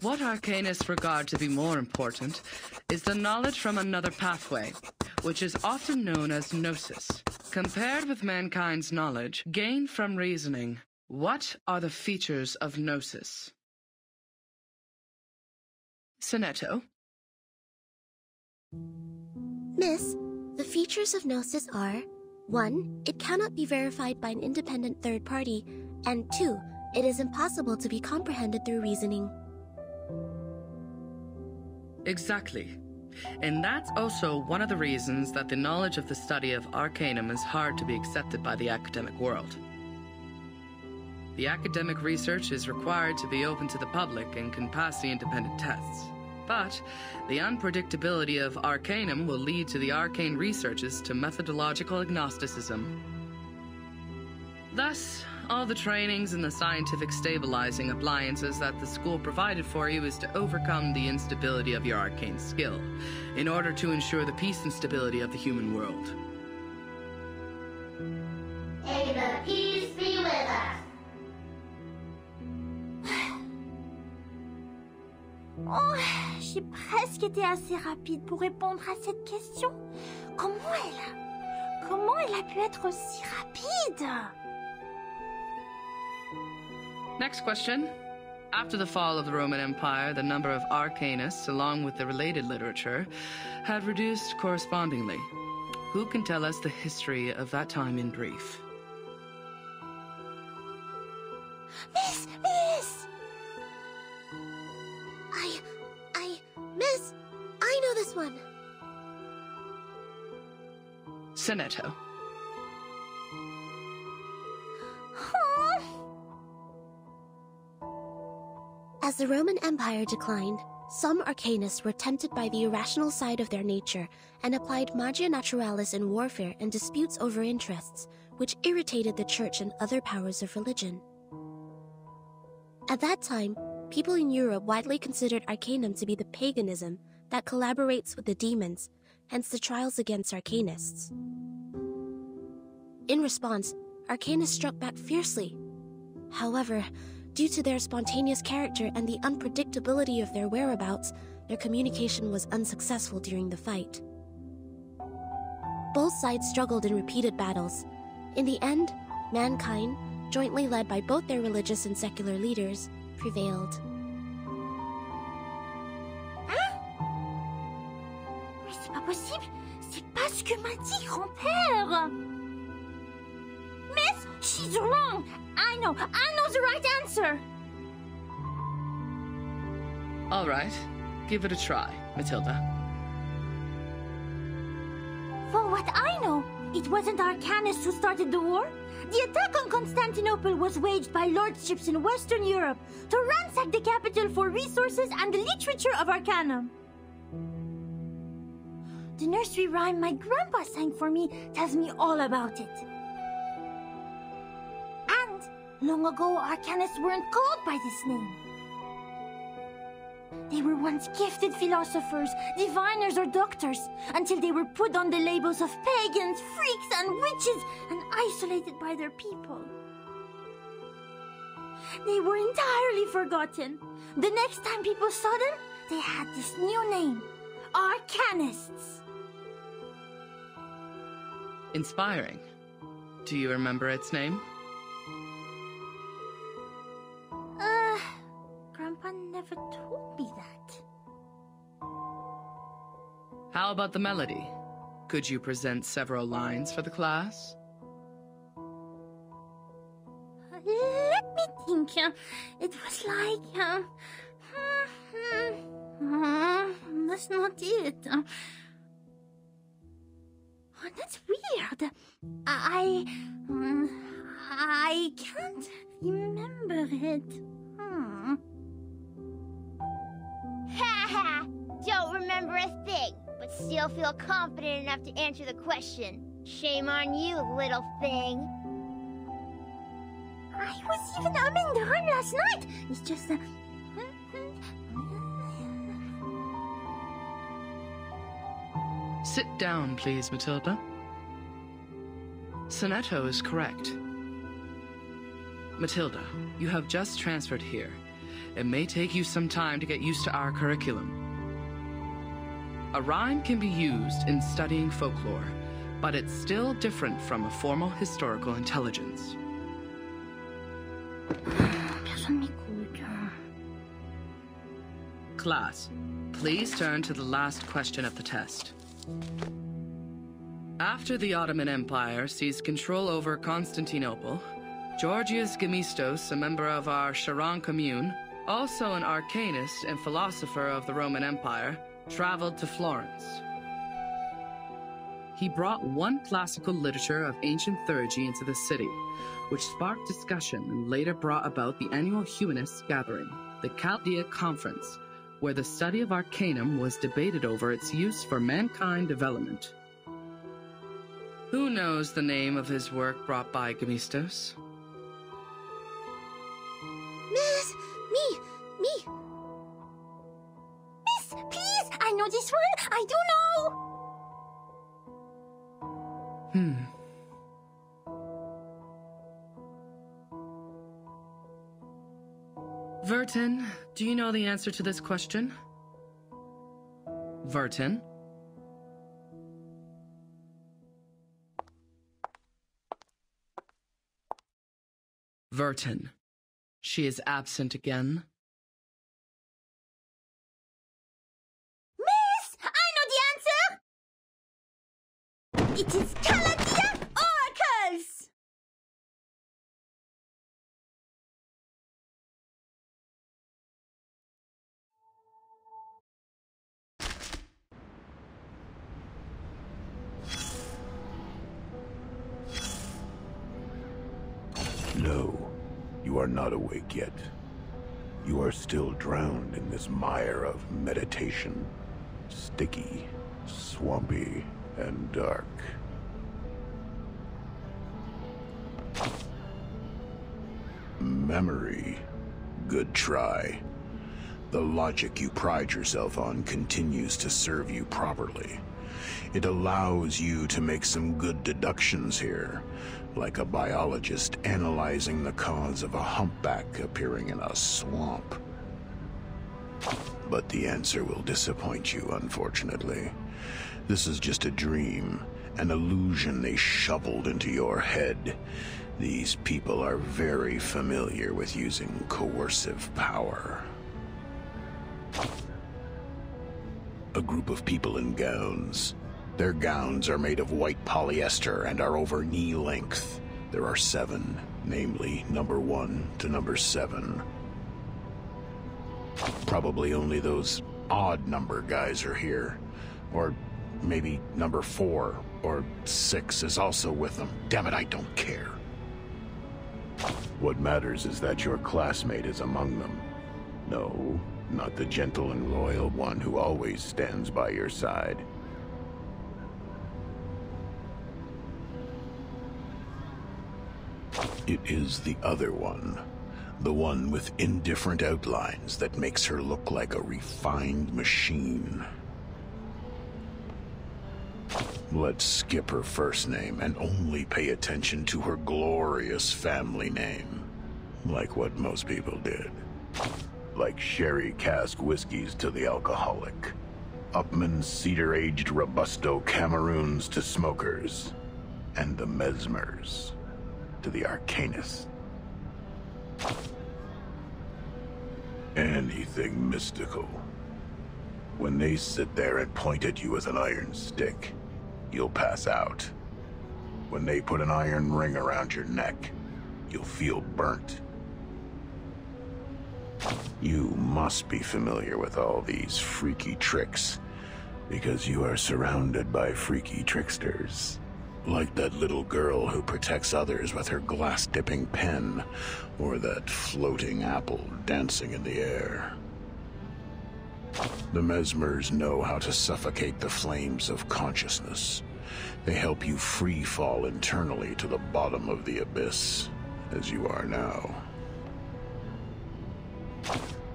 What arcanists regard to be more important is the knowledge from another pathway, which is often known as gnosis. Compared with mankind's knowledge gained from reasoning, what are the features of gnosis? Sonetto. Miss, the features of gnosis are 1. It cannot be verified by an independent third party, and 2. It is impossible to be comprehended through reasoning. Exactly. And that's also one of the reasons that the knowledge of the study of arcanum is hard to be accepted by the academic world. The academic research is required to be open to the public and can pass the independent tests. But the unpredictability of arcanum will lead to the arcane researches to methodological agnosticism. Thus, all the trainings and the scientific stabilizing appliances that the school provided for you is to overcome the instability of your arcane skill, in order to ensure the peace and stability of the human world. May the peace be with us. Oh, j'ai presque été assez rapide pour répondre à cette question. Comment elle a pu être aussi rapide? Next question. After the fall of the Roman Empire, the number of arcanists, along with the related literature, had reduced correspondingly. Who can tell us the history of that time in brief? Miss! Miss, I know this one. Sonetto. As the Roman Empire declined, some arcanists were tempted by the irrational side of their nature and applied magia naturalis in warfare and disputes over interests, which irritated the church and other powers of religion. At that time, people in Europe widely considered arcanum to be the paganism that collaborates with the demons, hence the trials against arcanists. In response, arcanists struck back fiercely. However, due to their spontaneous character and the unpredictability of their whereabouts, their communication was unsuccessful during the fight. Both sides struggled in repeated battles. In the end, mankind, jointly led by both their religious and secular leaders, prevailed. Hein? Mais c'est pas possible! C'est pas ce que m'a dit grand-père! Miss, she's wrong! I know the right answer! All right. Give it a try, Matilda. For what I know, it wasn't arcanists who started the war. The attack on Constantinople was waged by lordships in Western Europe to ransack the capital for resources and the literature of arcanum. The nursery rhyme my grandpa sang for me tells me all about it. And long ago, arcanists weren't called by this name. They were once gifted philosophers, diviners, or doctors, until they were put on the labels of pagans, freaks, and witches, and isolated by their people. They were entirely forgotten. The next time people saw them, they had this new name, arcanists. Inspiring. Do you remember its name? Grandpa never told me that. How about the melody? Could you present several lines for the class? Let me think. It was like... that's not it. Oh, that's weird. I can't remember it. Ha! Don't remember a thing, but still feel confident enough to answer the question. Shame on you, little thing. I was even umming the rhyme last night. It's just Sit down, please, Matilda. Sonetto is correct. Matilda, you have just transferred here, it may take you some time to get used to our curriculum. A rhyme can be used in studying folklore, but it's still different from a formal historical intelligence. Class, please turn to the last question of the test. After the Ottoman Empire seized control over Constantinople, Georgius Gemistos, a member of our Charon commune, also an arcanist and philosopher of the Roman Empire, traveled to Florence. He brought one classical literature of ancient theurgy into the city, which sparked discussion and later brought about the annual humanists' gathering, the Chaldea Conference, where the study of arcanum was debated over its use for mankind development. Who knows the name of his work brought by Gemistos? Miss, me. Miss, please, I know this one. I do know. Vertin, do you know the answer to this question? Vertin? Vertin. She is absent again. Miss, I know the answer. It is Chaldea oracles. No, you are not awake yet. You are still drowned in this mire of meditation. Sticky, swampy, and dark. Memory. Good try. The logic you pride yourself on continues to serve you properly. It allows you to make some good deductions here, like a biologist analyzing the cause of a humpback appearing in a swamp. But the answer will disappoint you, unfortunately. This is just a dream, an illusion they shoveled into your head. These people are very familiar with using coercive power. A group of people in gowns. Their gowns are made of white polyester and are over knee length. There are 7, namely number 1 to number 7. Probably only those odd number guys are here. Or maybe number 4 or 6 is also with them. Damn it, I don't care. What matters is that your classmate is among them. No, not the gentle and loyal one who always stands by your side. It is the other one. The one with indifferent outlines that makes her look like a refined machine. Let's skip her first name and only pay attention to her glorious family name. Like what most people did. Like sherry cask whiskeys to the alcoholic. Upman's cedar-aged Robusto Cameroons to smokers. And the Mesmers to the arcanists. Anything mystical. When they sit there and point at you with an iron stick, you'll pass out. When they put an iron ring around your neck, you'll feel burnt. You must be familiar with all these freaky tricks, because you are surrounded by freaky tricksters. Like that little girl who protects others with her glass-dipping pen, or that floating apple dancing in the air. The Mesmers know how to suffocate the flames of consciousness. They help you free fall internally to the bottom of the abyss, as you are now.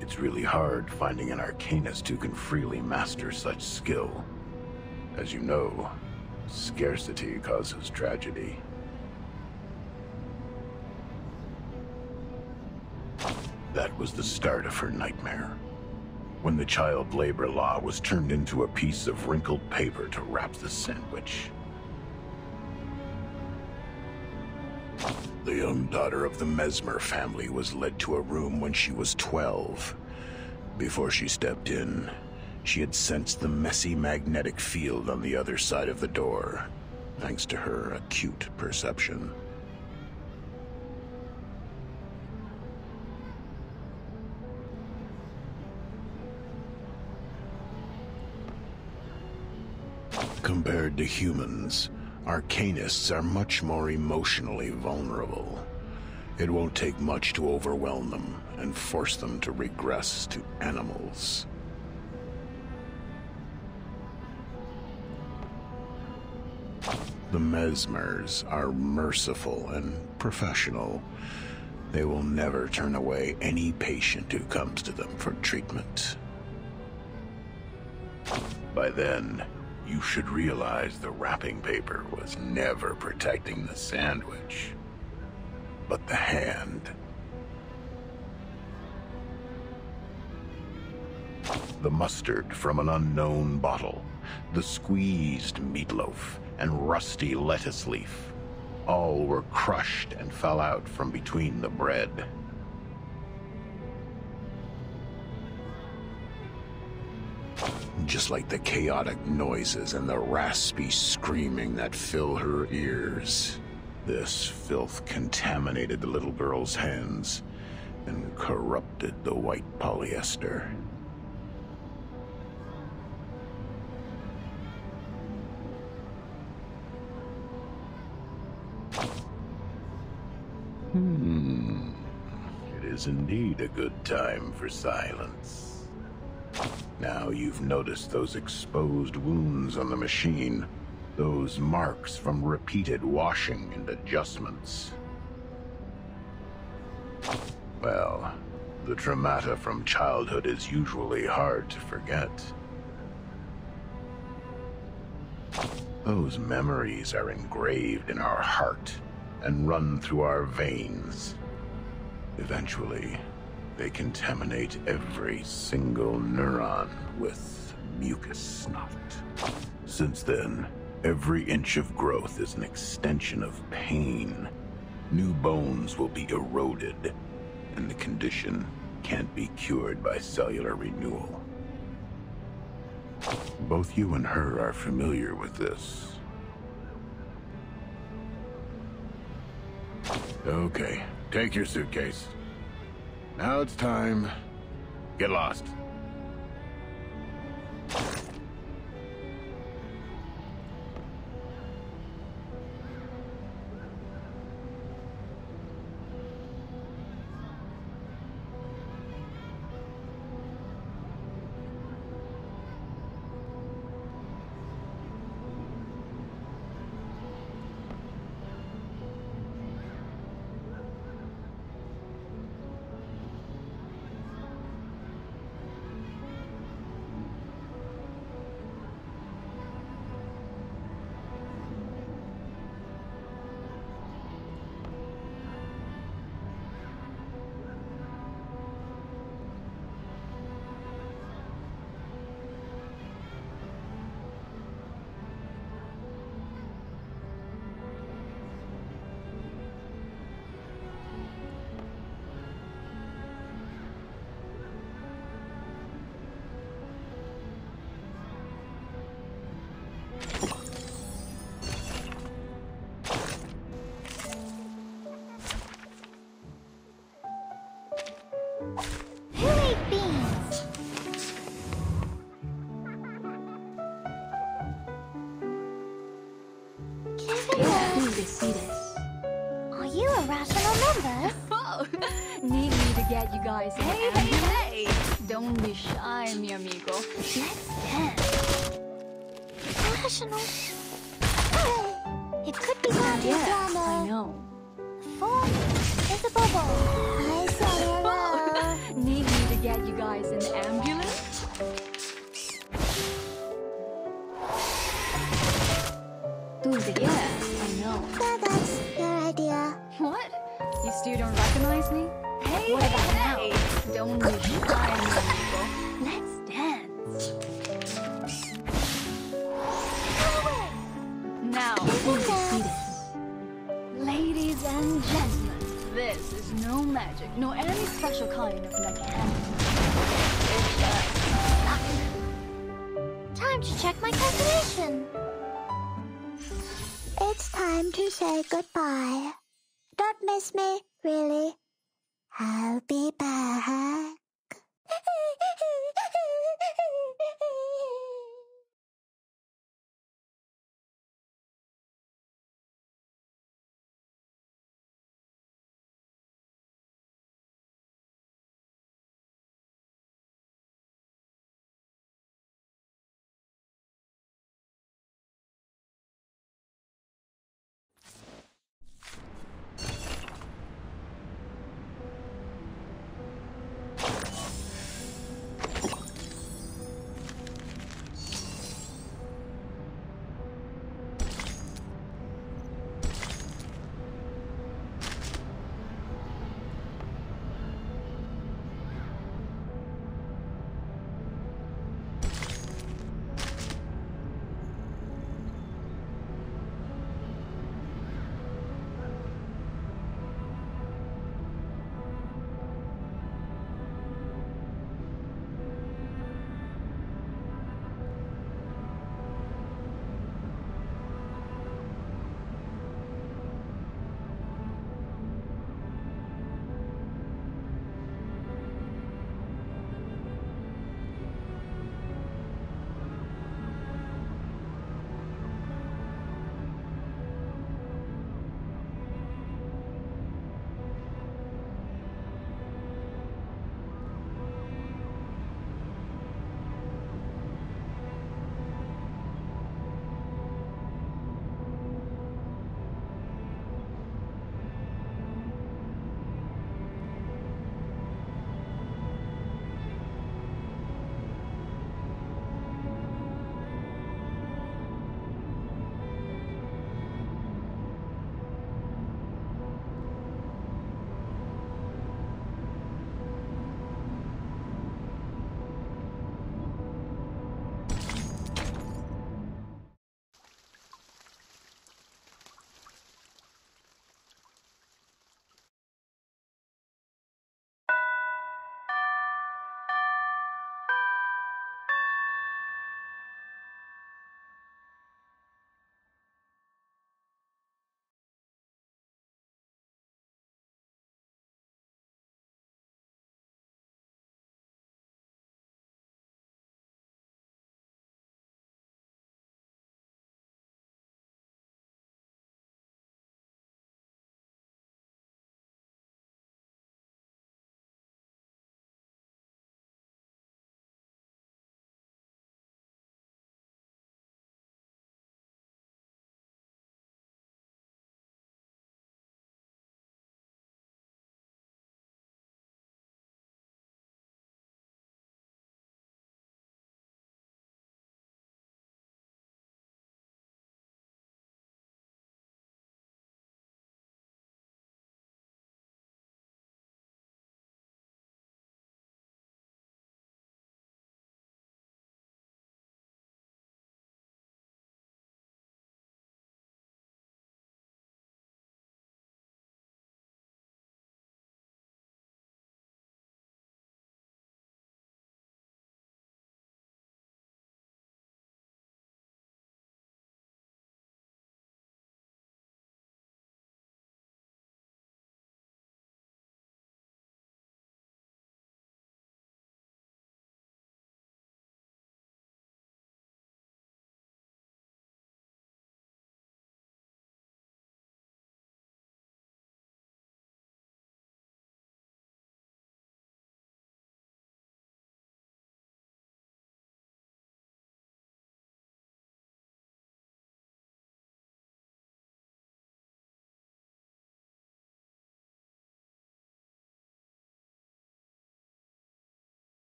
It's really hard finding an arcanist who can freely master such skill. As you know, scarcity causes tragedy. That was the start of her nightmare. When the child labor law was turned into a piece of wrinkled paper to wrap the sandwich. The young daughter of the Mesmer family was led to a room when she was 12. Before she stepped in, she had sensed the messy magnetic field on the other side of the door, thanks to her acute perception. Compared to humans, Arcanists are much more emotionally vulnerable. It won't take much to overwhelm them and force them to regress to animals. The Mesmers are merciful and professional. They will never turn away any patient who comes to them for treatment. By then, you should realize the wrapping paper was never protecting the sandwich, but the hand. The mustard from an unknown bottle, the squeezed meatloaf, and rusty lettuce leaf. All were crushed and fell out from between the bread. Just like the chaotic noises and the raspy screaming that fill her ears. This filth contaminated the little girl's hands and corrupted the white polyester. It is indeed a good time for silence. Now you've noticed those exposed wounds on the machine, those marks from repeated washing and adjustments. Well, the traumata from childhood is usually hard to forget. Those memories are engraved in our heart and run through our veins. Eventually, they contaminate every single neuron with mucus snot. Since then, every inch of growth is an extension of pain. New bones will be eroded, and the condition can't be cured by cellular renewal. Both you and her are familiar with this. Okay, take your suitcase. Now it's time. Get lost. Are you a rational member? Oh, need me to get you guys in the ambulance? Hey! Don't be shy, mi amigo. Let's dance. Rational? It could be bad drama. I know. Form is a bubble. I say hello. Need me to get you guys in the ambulance? Dude, yeah, I know. That's your idea. What? You still don't recognize me? Hey, What about now? Don't be shy, mi amigo. Let's dance. Now, ladies and gentlemen, this is no magic, nor any special kind of mechanism. It's just luck. Time to check my calculation. It's time to say goodbye. Don't miss me, really. I'll be back.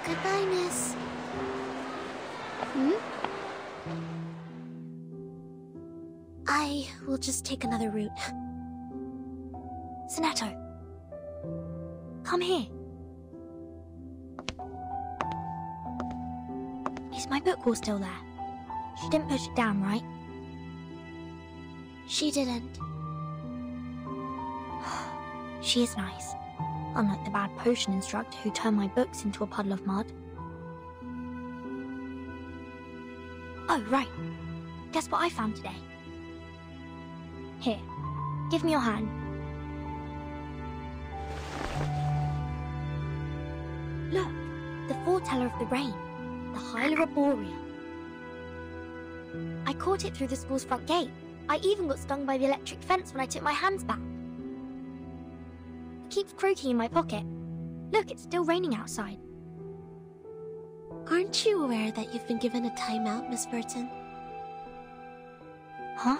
Goodbye, miss. I will just take another route. Sonetto, come here. Is my book wall still there? She didn't push it down, right? She didn't. She is nice. Unlike the bad potion instructor who turned my books into a puddle of mud. Oh, right. Guess what I found today? Here, give me your hand. Look, the foreteller of the rain, the Hyla Boreal. I caught it through the school's front gate. I even got stung by the electric fence when I took my hands back. It keeps croaking in my pocket. Look, it's still raining outside. Aren't you aware that you've been given a timeout, Miss Burton? Huh?